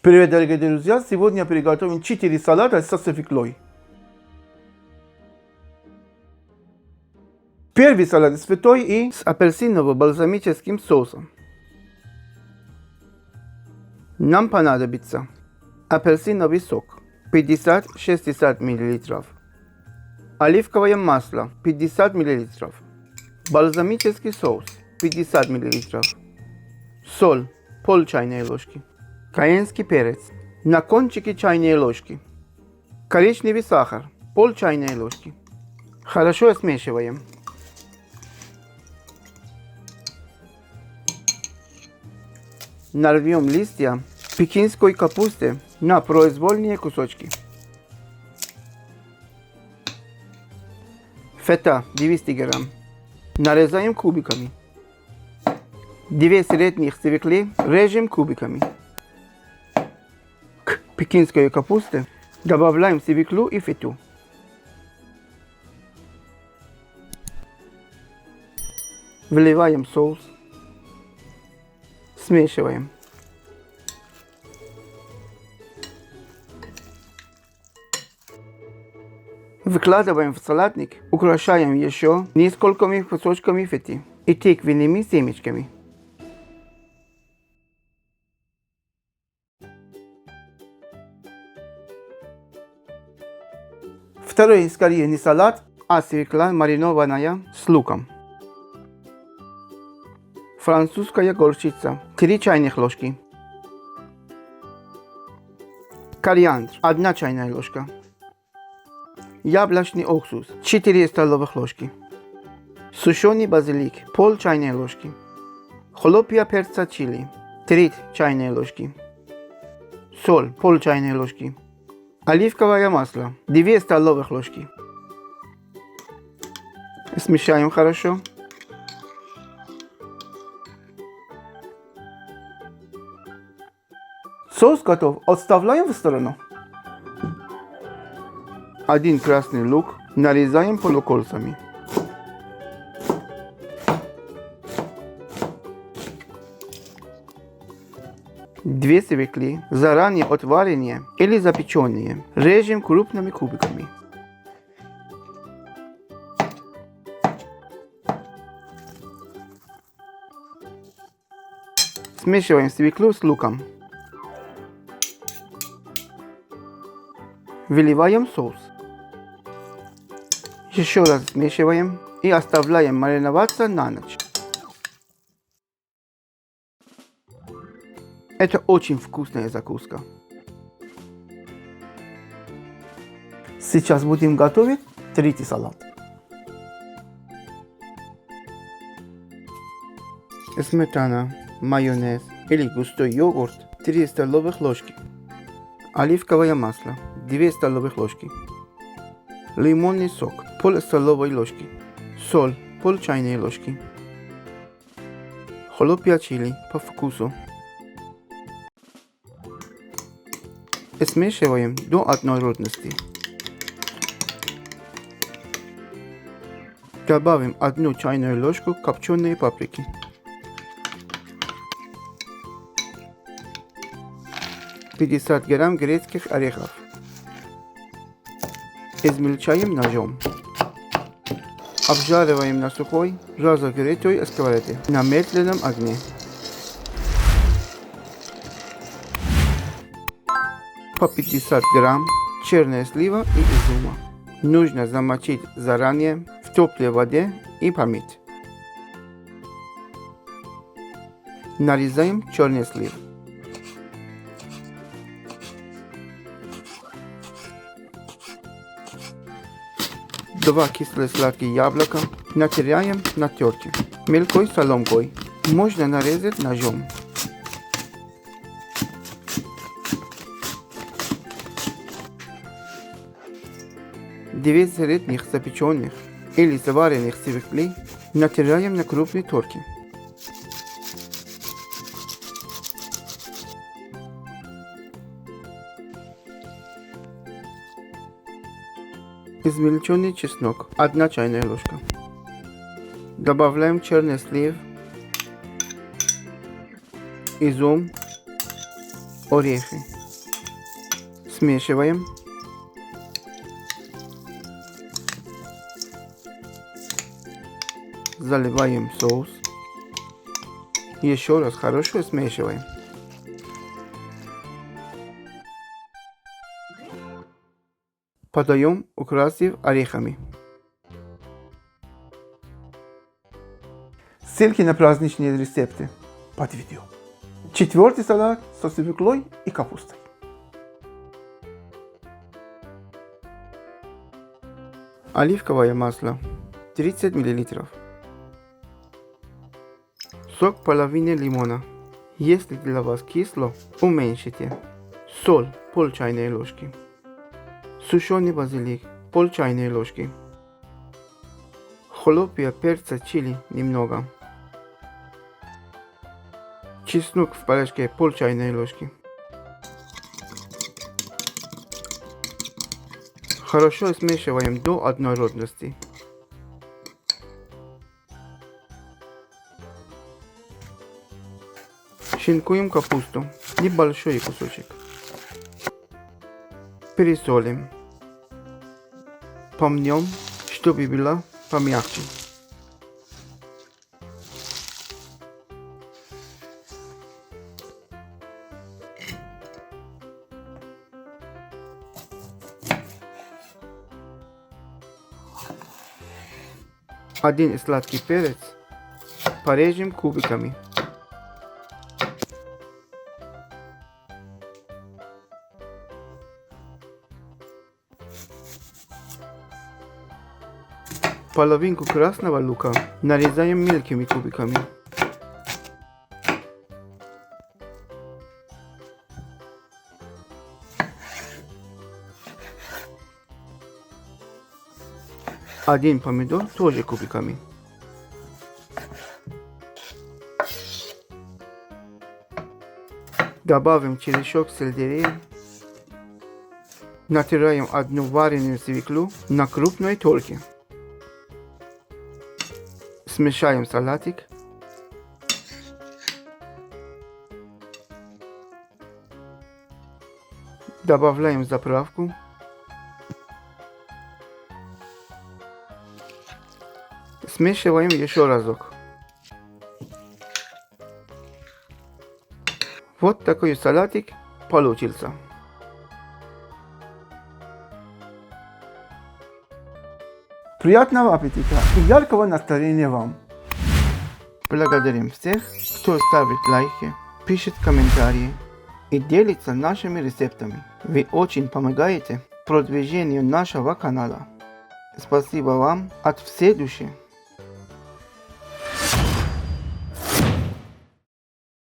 Привет, дорогие друзья! Сегодня приготовим 4 салата со свеклой. Первый салат с свеклой и с апельсиново-бальзамическим соусом. Нам понадобится апельсиновый сок 50-60 мл, оливковое масло 50 мл, бальзамический соус 50 мл, соль пол чайной ложки, каенский перец на кончике чайной ложки, коричневый сахар пол чайной ложки. Хорошо смешиваем. Нарвем листья пекинской капусты на произвольные кусочки. Фета 200 грамм. Нарезаем кубиками. 2 средних свеклы режем кубиками. К пекинской капусте добавляем свеклу и фету. Вливаем соус. Смешиваем. Выкладываем в салатник, украшаем еще несколькими кусочками феты и тыквенными семечками. Второй скорее не салат, а свекла маринованная с луком. Французская горчица 3 чайных ложки. Кориандр 1 чайная ложка. Яблочный уксус 4 столовых ложки. Сушеный базилик пол чайной ложки. Хлопья перца чили 3 чайные ложки. Соль пол чайной ложки. Оливковое масло 2 столовых ложки. Смешаем хорошо. Соус готов, отставляем в сторону. 1 красный лук нарезаем полукольцами. Две свеклы, заранее отваренные или запеченные, режем крупными кубиками. Смешиваем свеклу с луком. Выливаем соус. Еще раз смешиваем и оставляем мариноваться на ночь. Это очень вкусная закуска. Сейчас будем готовить третий салат. Сметана, майонез или густой йогурт 3 столовых ложки. Оливковое масло 2 столовых ложки. Лимонный сок пол столовой ложки. Соль пол чайной ложки. Хлопья чили по вкусу. Смешиваем до однородности. Добавим 1 чайную ложку копченой паприки. $50 грамм грецких орехов. Измельчаем ножом. Обжариваем на сухой, разогретой сковороде на медленном огне. По 50 грамм черная слива и изюма. Нужно замочить заранее в теплой воде и помыть. Нарезаем черный слив. Два кисло-сладкие яблока натираем на терке мелкой соломкой. Можно нарезать ножом. Две средних запеченных или заваренных свеклы натираем на крупной терке. Измельченный чеснок 1 чайная ложка. Добавляем черный слив, изюм, орехи. Смешиваем. Заливаем соус. Еще раз хорошо смешиваем. Подаем, украсив орехами. Ссылки на праздничные рецепты под видео. Четвертый салат со свеклой и капустой. Оливковое масло 30 мл. Сок половины лимона. Если для вас кисло, уменьшите. Соль пол чайной ложки. Сушеный базилик пол чайной ложки. Хлопья, перца, чили немного. Чеснок в порошке пол чайной ложки. Хорошо смешиваем до однородности. Шинкуем капусту, небольшой кусочек. Пересолим. Помнем, чтобы было помягче. Один сладкий перец порежем кубиками. Половинку красного лука нарезаем мелкими кубиками. Один помидор тоже кубиками. Добавим черешок сельдерея. Натираем одну вареную свеклу на крупной терке. Смешаем салатик. Добавляем заправку. Смешиваем еще разок. Вот такой салатик получился. Приятного аппетита и яркого настроения вам! Благодарим всех, кто ставит лайки, пишет комментарии и делится нашими рецептами. Вы очень помогаете продвижению нашего канала. Спасибо вам от всей души.